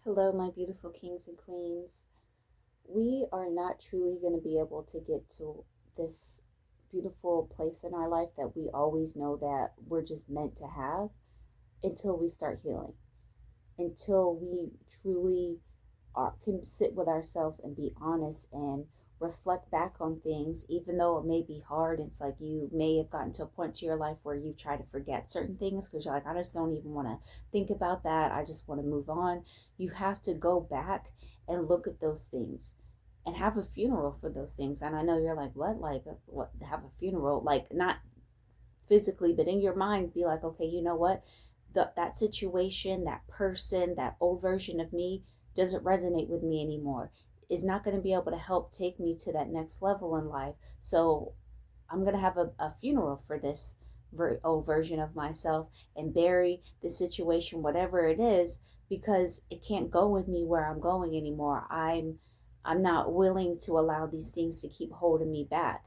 Hello, my beautiful kings and queens. We are not truly going to be able to get to this beautiful place in our life that we always know that we're just meant to have until we start healing, until we truly can sit with ourselves and be honest and reflect back on things, even though it may be hard. It's like you may have gotten to a point to your life where you've tried to forget certain things because you're like, I just don't even want to think about that. I just want to move on. You have to go back and look at those things and have a funeral for those things. And I know you're like, what? Like, what? Have a funeral? Like, not physically, but in your mind, be like, okay, you know what? That situation, that person, that old version of me doesn't resonate with me anymore. Is not going to be able to help take me to that next level in life. So I'm going to have a funeral for this old version of myself and bury the situation, whatever it is, because it can't go with me where I'm going anymore. I'm not willing to allow these things to keep holding me back.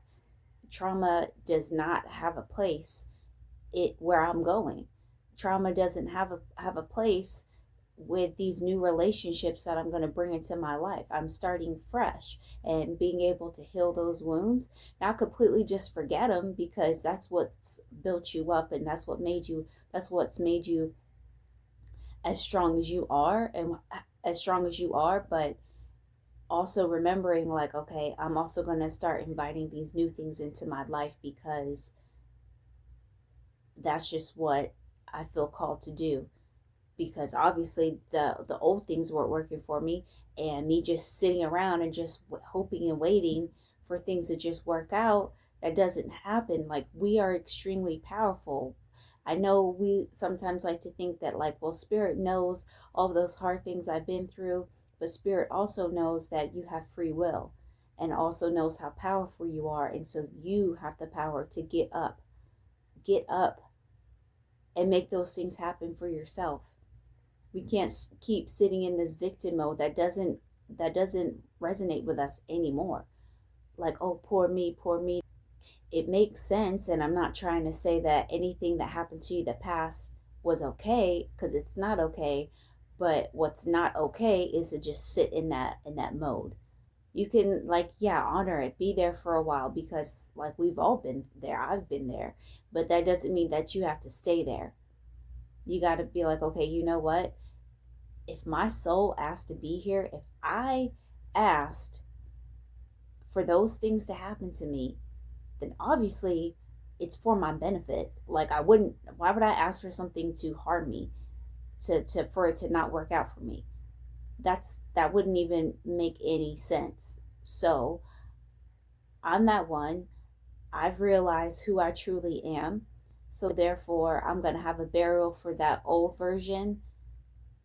Trauma does not have a place where I'm going. Trauma doesn't have a place with these new relationships that I'm going to bring into my life. I'm starting fresh and being able to heal those wounds, not completely just forget them, because that's what's built you up and that's what's made you as strong as you are and as strong as you are, but also remembering like, okay, I'm also going to start inviting these new things into my life because that's just what I feel called to do. Because obviously the old things weren't working for me, and me just sitting around and just hoping and waiting for things to just work out, that doesn't happen. Like, we are extremely powerful. I know we sometimes like to think that, like, well, spirit knows all of those hard things I've been through, but spirit also knows that you have free will and also knows how powerful you are, and so you have the power to get up and make those things happen for yourself. We can't keep sitting in this victim mode that doesn't resonate with us anymore. Like, oh, poor me, poor me. It makes sense, and I'm not trying to say that anything that happened to you the past was okay, because it's not okay. But what's not okay is to just sit in that mode. You can, like, yeah, honor it, be there for a while, because like we've all been there, I've been there, but that doesn't mean that you have to stay there. You got to be like, okay, you know what, if my soul asked to be here, if I asked for those things to happen to me, then obviously it's for my benefit. Like, I wouldn't, why would I ask for something to harm me, to for it to not work out for me? That wouldn't even make any sense. So I'm that one. I've realized who I truly am. So therefore, I'm going to have a burial for that old version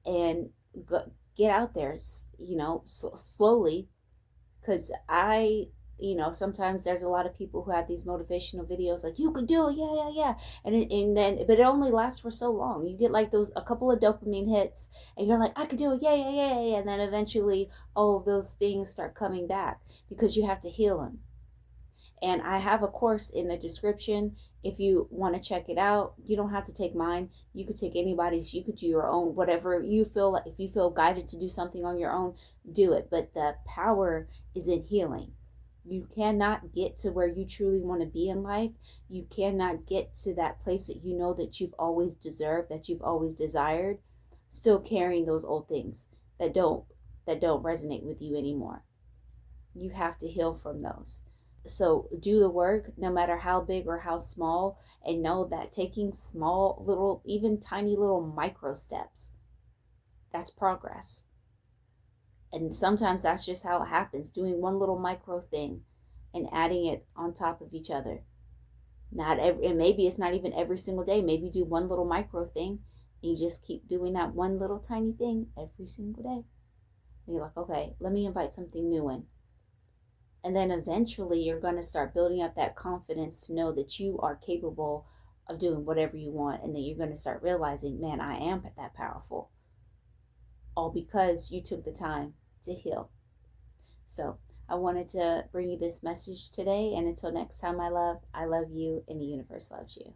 and get out there, slowly. Because sometimes there's a lot of people who have these motivational videos like, you can do it, yeah, yeah, yeah. And then, but it only lasts for so long. You get like those, a couple of dopamine hits, and you're like, I could do it, yeah, yeah, yeah, yeah. And then eventually, all of those things start coming back because you have to heal them. And I have a course in the description if you want to check it out. You don't have to take mine. You could take anybody's. You could do your own, whatever you feel like. If you feel guided to do something on your own, do it. But the power is in healing. You cannot get to where you truly want to be in life. You cannot get to that place that you know that you've always deserved, that you've always desired, still carrying those old things that don't resonate with you anymore. You have to heal from those. So do the work, no matter how big or how small, and know that taking small, little, even tiny little micro steps, that's progress. And sometimes that's just how it happens, doing one little micro thing and adding it on top of each other. Not every, and maybe it's not even every single day. Maybe you do one little micro thing and you just keep doing that one little tiny thing every single day. And you're like, okay, let me invite something new in. And then eventually you're going to start building up that confidence to know that you are capable of doing whatever you want. And then you're going to start realizing, man, I am that powerful. All because you took the time to heal. So I wanted to bring you this message today. And until next time, my love, I love you and the universe loves you.